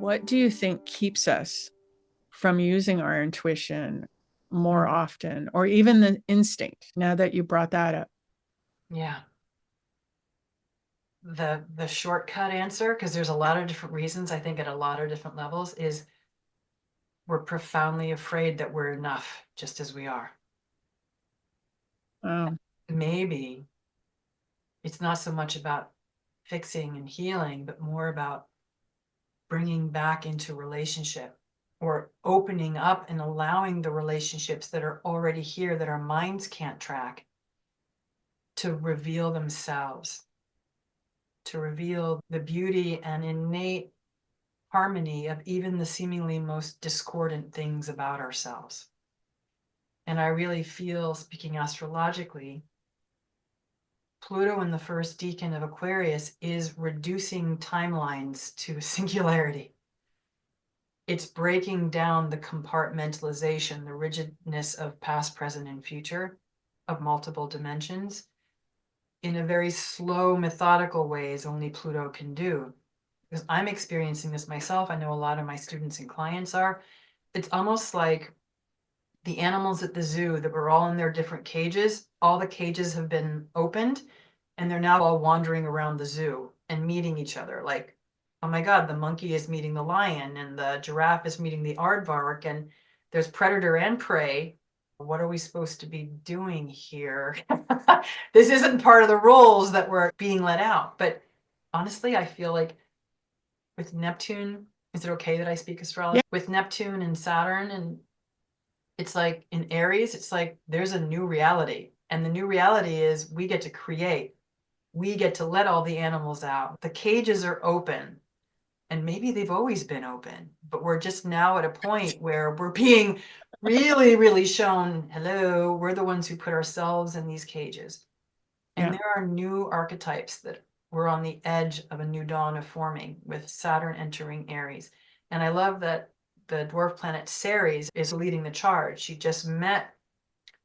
What do you think keeps us from using our intuition more often, or even the instinct, now that you brought that up? Yeah. The shortcut answer, because there's a lot of different reasons, I think at a lot of different levels, is we're profoundly afraid that we're enough just as we are. Oh, Maybe it's not so much about fixing and healing, but more about bringing back into relationship or opening up and allowing the relationships that are already here that our minds can't track to reveal themselves, to reveal the beauty and innate harmony of even the seemingly most discordant things about ourselves. And I really feel, speaking astrologically, Pluto in the first decan of Aquarius is reducing timelines to singularity. It's breaking down the compartmentalization, the rigidness of past, present, and future of multiple dimensions in a very slow, methodical way as only Pluto can do. Because I'm experiencing this myself. I know a lot of my students and clients are. It's almost like the animals at the zoo that were all in their different cages, all the cages have been opened and they're now all wandering around the zoo and meeting each other. Like, oh my God, the monkey is meeting the lion and the giraffe is meeting the aardvark, and there's predator and prey. What are we supposed to be doing here? This isn't part of the rules that were being let out. But honestly, I feel like with Neptune, is it okay that I speak astrology? yeah, With Neptune and Saturn, and it's like in Aries, it's like there's a new reality. And the new reality is we get to create. We get to let all the animals out. The cages are open. And maybe they've always been open, but we're just now at a point where we're being really, really shown, hello, we're the ones who put ourselves in these cages. And yeah, there are new archetypes that we're on the edge of a new dawn of forming with Saturn entering Aries. And I love that the dwarf planet Ceres is leading the charge. She just met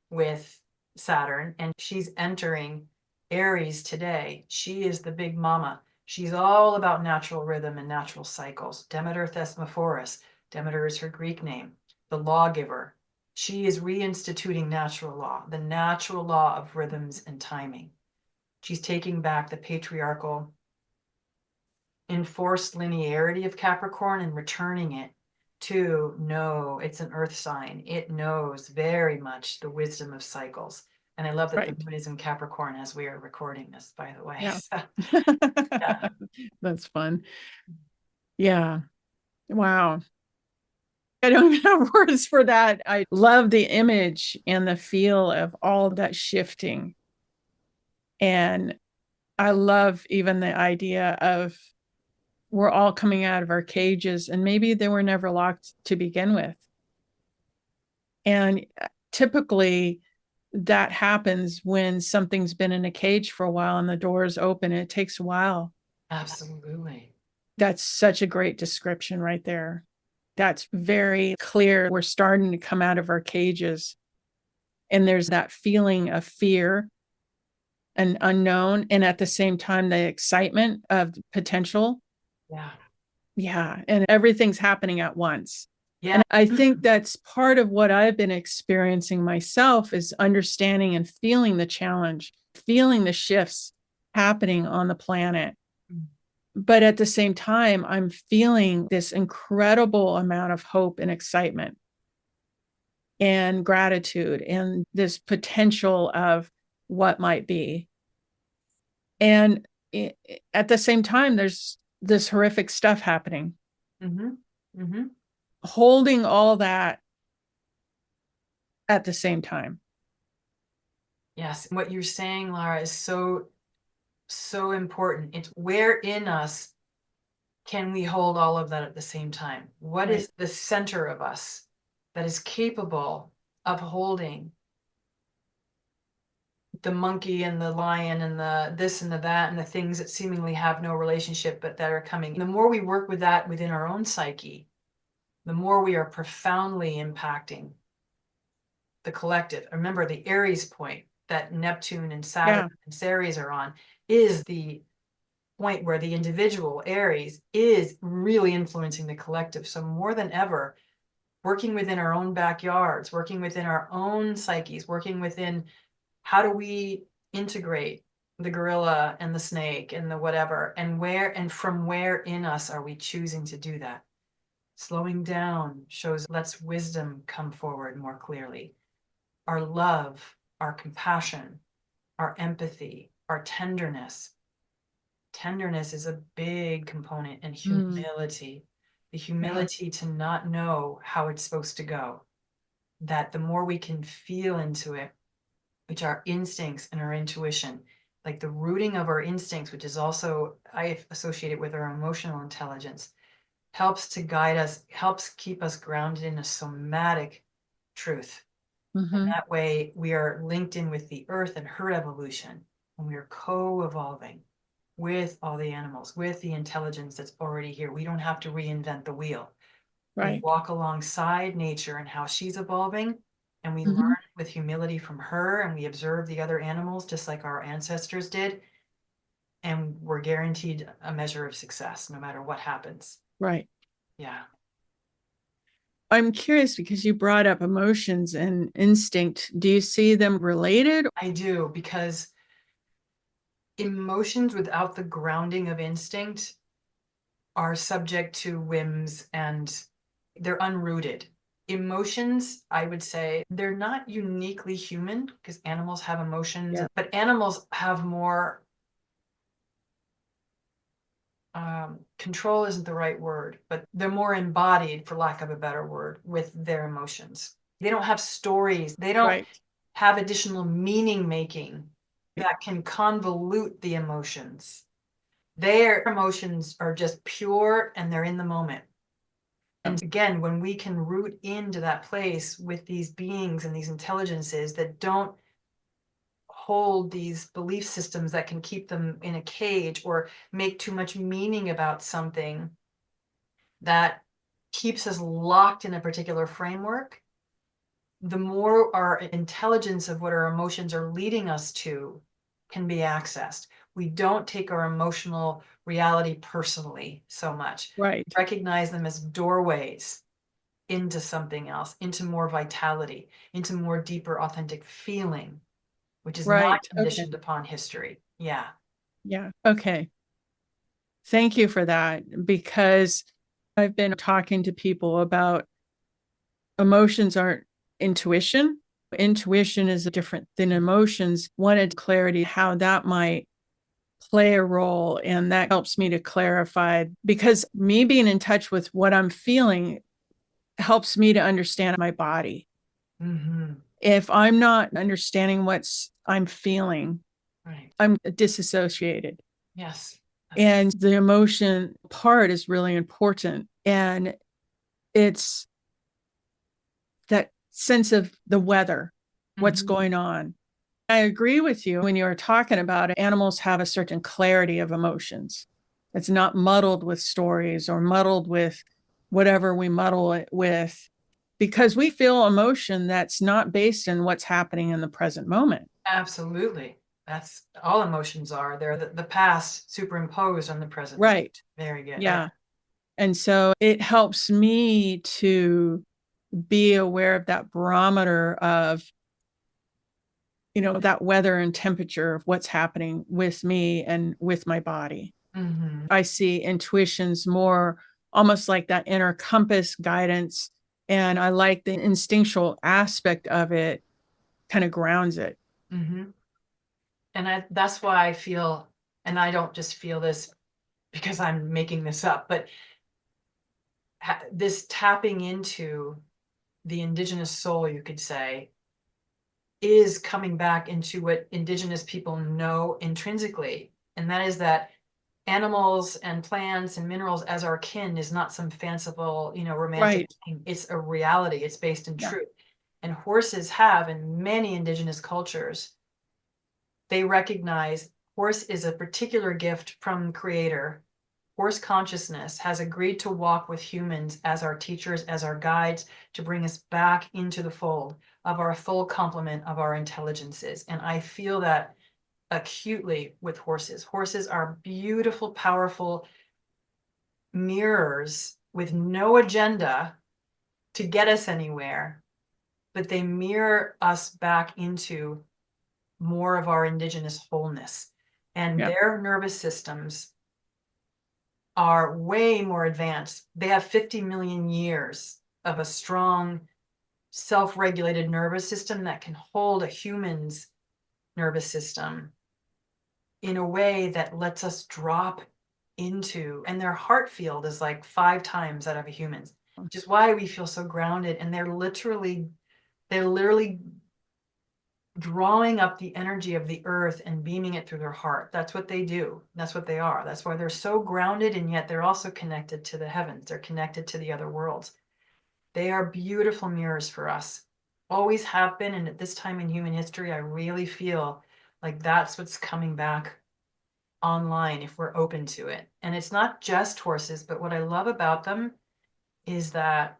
with Saturn and she's entering Aries today. She is the big mama. She's all about natural rhythm and natural cycles. Demeter Thesmophoros. Demeter is her Greek name, the lawgiver. She is reinstituting natural law, the natural law of rhythms and timing. She's taking back the patriarchal enforced linearity of Capricorn and returning it to, no, it's an earth sign. It knows very much the wisdom of cycles. And I love that the right. moon is in Capricorn as we are recording this, by the way. Yeah. So, yeah. That's fun. Yeah. Wow. I don't even have words for that. I love the image and the feel of all that shifting. And I love even the idea of we're all coming out of our cages and maybe they were never locked to begin with. And typically that happens when something's been in a cage for a while and the doors open. It takes a while. Absolutely. That's such a great description right there. That's very clear. We're starting to come out of our cages, and there's that feeling of fear and unknown, and at the same time, the excitement of potential. Yeah. Yeah. And everything's happening at once. Yeah. And I think that's part of what I've been experiencing myself is understanding and feeling the challenge, feeling the shifts happening on the planet. But at the same time, I'm feeling this incredible amount of hope and excitement and gratitude and this potential of what might be. And at the same time, there's this horrific stuff happening. Mm-hmm. Mm-hmm. Holding all that at the same time. Yes. What you're saying, Lara, is so, so important. It's where in us can we hold all of that at the same time? What Right. is the center of us that is capable of holding the monkey and the lion and the this and the that and the things that seemingly have no relationship but that are coming? The more we work with that within our own psyche, the more we are profoundly impacting the collective. Remember, the Aries point that Neptune and Saturn Yeah. and Ceres are on is the point where the individual Aries is really influencing the collective. So more than ever, working within our own backyards, working within our own psyches, working within how do we integrate the gorilla and the snake and the whatever, and where and from where in us are we choosing to do that? Slowing down shows lets wisdom come forward more clearly. Our love, our compassion, our empathy, our tenderness. Tenderness is a big component, and humility. The humility to not know how it's supposed to go. That the more we can feel into it, which are instincts and our intuition, like the rooting of our instincts, which is also, I associate it with our emotional intelligence, helps to guide us, helps keep us grounded in a somatic truth. And that way we are linked in with the earth and her evolution, and we are co-evolving with all the animals, with the intelligence that's already here. We don't have to reinvent the wheel. We walk alongside nature and how she's evolving, and we learn with humility from her, and we observe the other animals just like our ancestors did. And we're guaranteed a measure of success no matter what happens. Right. Yeah. I'm curious because you brought up emotions and instinct. Do you see them related? I do, because emotions without the grounding of instinct are subject to whims and they're unrooted. Emotions, I would say, they're not uniquely human because animals have emotions, but animals have more control isn't the right word, but they're more embodied, for lack of a better word, with their emotions. They don't have stories. They don't have additional meaning making that can convolute the emotions. Their emotions are just pure and they're in the moment. And again, when we can root into that place with these beings and these intelligences that don't hold these belief systems that can keep them in a cage or make too much meaning about something that keeps us locked in a particular framework, the more our intelligence of what our emotions are leading us to can be accessed. We don't take our emotional reality personally so much. Recognize them as doorways into something else, into more vitality, into more deeper, authentic feeling, which is not conditioned upon history. Yeah. Yeah. Okay. Thank you for that, because I've been talking to people about emotions aren't intuition. Intuition is different than emotions. Wanted clarity how that might play a role, and that helps me to clarify, because me being in touch with what I'm feeling helps me to understand my body. If I'm not understanding what I'm feeling, I'm disassociated. Yes. And the emotion part is really important. And it's that sense of the weather, what's going on. I agree with you when you were talking about it. Animals have a certain clarity of emotions. It's not muddled with stories or muddled with whatever we muddle it with, because we feel emotion that's not based in what's happening in the present moment. Absolutely. That's all emotions are. They're the past superimposed on the present. Right. Very good. Yeah. And so it helps me to be aware of that barometer of, that weather and temperature of what's happening with me and with my body. I see intuitions more almost like that inner compass guidance. And I like the instinctual aspect of it, kind of grounds it. And that's why I feel, and I don't just feel this because I'm making this up, but this tapping into the indigenous soul, you could say, is coming back into what indigenous people know intrinsically. And that is that animals and plants and minerals as our kin is not some fanciful, romantic thing. It's a reality. It's based in truth. And horses have, in many indigenous cultures, they recognize horse is a particular gift from Creator. Horse consciousness has agreed to walk with humans as our teachers, as our guides, to bring us back into the fold of our full complement of our intelligences. And I feel that acutely with horses. Horses are beautiful, powerful mirrors with no agenda to get us anywhere, but they mirror us back into more of our indigenous wholeness. And Yeah. their nervous systems are way more advanced. They have 50 million years of a strong, self-regulated nervous system that can hold a human's nervous system in a way that lets us drop into, and their heart field is like 5 times that of a human's, which is why we feel so grounded. And they're literally drawing up the energy of the earth and beaming it through their heart. That's what they do. That's what they are. That's why they're so grounded, and yet they're also connected to the heavens. They're connected to the other worlds. They are beautiful mirrors for us. Always have been, and at this time in human history, I really feel like that's what's coming back online if we're open to it. And it's not just horses, but what I love about them is that,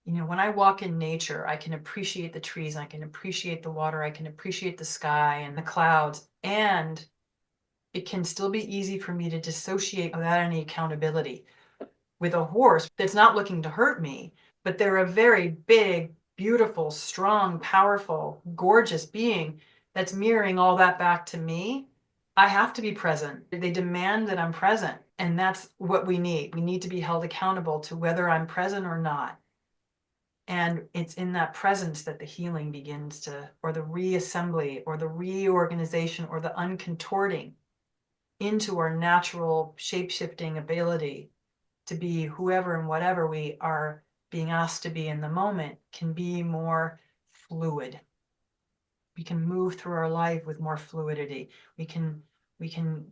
you know, when I walk in nature, I can appreciate the trees, I can appreciate the water, I can appreciate the sky and the clouds, and it can still be easy for me to dissociate without any accountability. With a horse that's not looking to hurt me, but they're a very big, beautiful, strong, powerful, gorgeous being that's mirroring all that back to me. I have to be present. They demand that I'm present. And that's what we need. We need to be held accountable to whether I'm present or not. And it's in that presence that the healing begins to, or the reassembly, or the reorganization, or the uncontorting into our natural shape-shifting ability to be whoever and whatever we are being asked to be in the moment, can be more fluid. We can move through our life with more fluidity. We can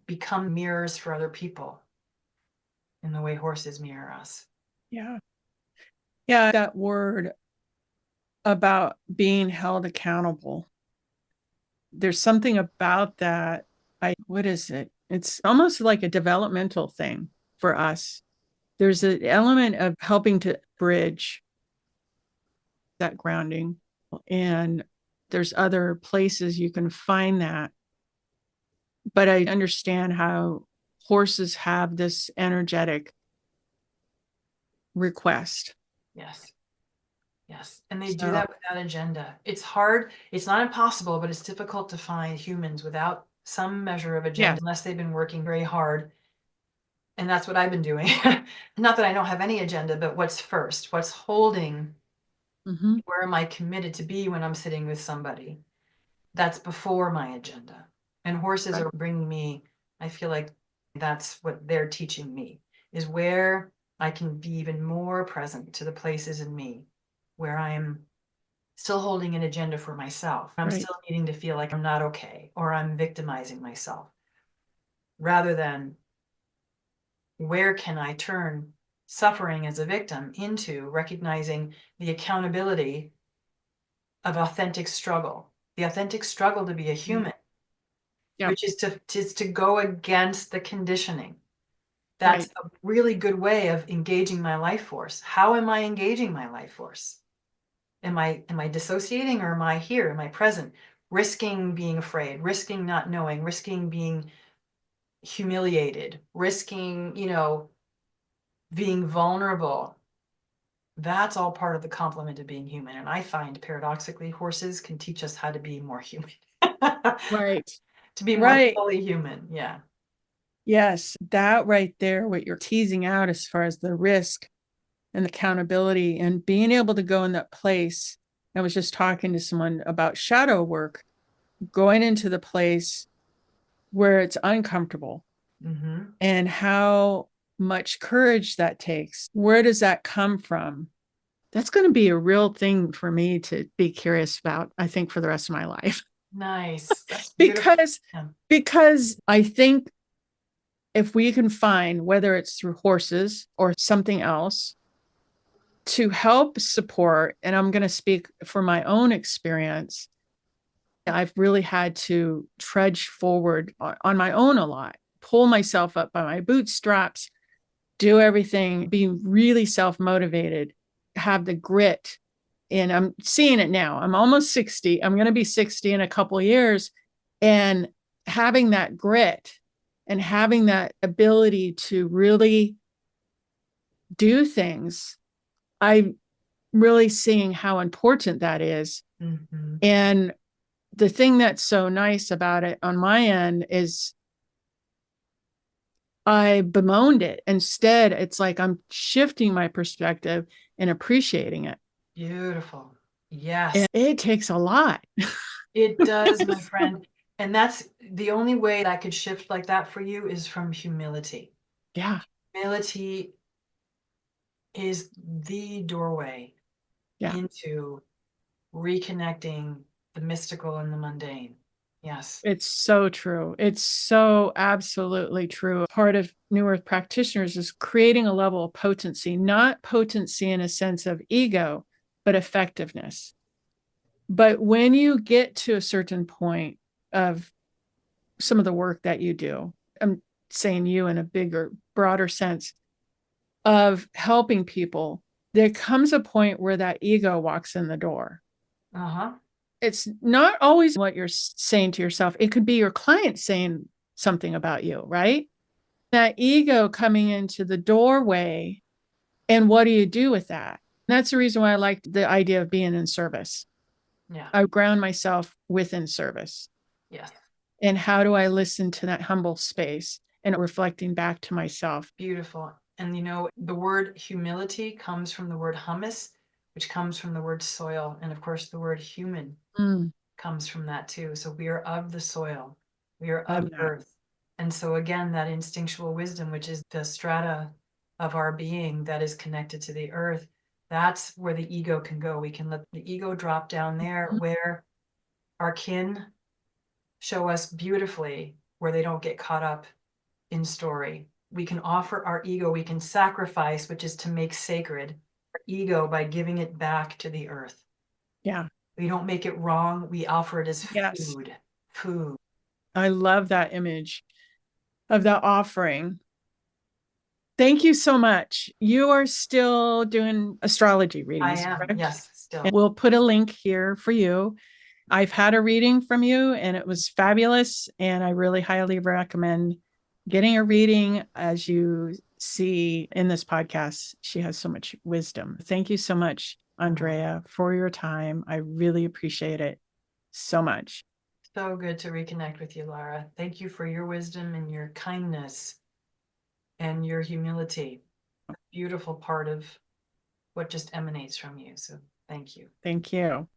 become mirrors for other people in the way horses mirror us. Yeah. Yeah. That word about being held accountable. There's something about that. What is it? It's almost like a developmental thing for us. There's an element of helping to bridge that grounding, and there's other places you can find that. But I understand how horses have this energetic request. Yes. Yes. And they do that without agenda. It's hard. It's not impossible, but it's difficult to find humans without some measure of agenda, unless they've been working very hard. And that's what I've been doing. Not that I don't have any agenda, but what's first? What's holding? Where am I committed to be when I'm sitting with somebody? That's before my agenda. And horses are bringing me, I feel like that's what they're teaching me, is where I can be even more present to the places in me where I'm still holding an agenda for myself. I'm still needing to feel like I'm not okay, or I'm victimizing myself, rather than where can I turn suffering as a victim into recognizing the accountability of authentic struggle, the authentic struggle to be a human, which is to go against the conditioning. That's a really good way of engaging my life force. How am I engaging my life force? Am I dissociating, or am I here? Am I present? Risking being afraid, risking not knowing, risking being humiliated, risking, being vulnerable. That's all part of the complement of being human. And I find, paradoxically, horses can teach us how to be more human. To be more fully human. Yeah. Yes, that right there, what you're teasing out as far as the risk and the accountability and being able to go in that place. I was just talking to someone about shadow work, going into the place where it's uncomfortable, and how much courage that takes. Where does that come from? That's going to be a real thing for me to be curious about, I think, for the rest of my life. Nice. Because I think if we can find, whether it's through horses or something else, to help support, and I'm going to speak for my own experience, I've really had to trudge forward on my own a lot, pull myself up by my bootstraps, do everything, be really self-motivated, have the grit. And I'm seeing it now. I'm almost 60. I'm going to be 60 in a couple of years. And having that grit and having that ability to really do things, I'm really seeing how important that is. Mm-hmm. And the thing that's so nice about it on my end is I bemoaned it. Instead, it's like I'm shifting my perspective and appreciating it. Beautiful. Yes, And it takes a lot. it does, my friend. And that's the only way I could shift like that for you is from humility. Yeah. Humility is the doorway Yeah. into reconnecting the mystical and the mundane. Yes. It's so true. It's so absolutely true. Part of New Earth practitioners is creating a level of potency, not potency in a sense of ego, but effectiveness. But when you get to a certain point of some of the work that you do, I'm saying you in a bigger, broader sense of helping people, there comes a point where that ego walks in the door. Uh-huh. It's not always what you're saying to yourself. It could be your client saying something about you, right? That ego coming into the doorway. And what do you do with that? That's the reason why I like the idea of being in service. Yeah. I ground myself within service. Yes. And how do I listen to that humble space and reflecting back to myself? Beautiful. And you know, the word humility comes from the word humus, which comes from the word soil. And of course, the word human Mm, comes from that too. So we are of the soil, we are love of that. earth. And so again, that instinctual wisdom, which is the strata of our being that is connected to the earth, that's where the ego can go. We can let the ego drop down there where our kin show us beautifully, where they don't get caught up in story. We can offer our ego, we can sacrifice, which is to make sacred our ego by giving it back to the earth. Yeah. We don't make it wrong, we offer it as Yes. food. Food. I love that image of the offering. Thank you so much. You are still doing astrology I readings, am, correct? yes, still. And we'll put a link here for you. I've had a reading from you and it was fabulous. And I really highly recommend getting a reading. As you see in this podcast, she has so much wisdom. Thank you so much, Andrea, for your time. I really appreciate it so much. So good to reconnect with you, Lara. Thank you for your wisdom and your kindness and your humility. Beautiful part of what just emanates from you. So thank you. Thank you.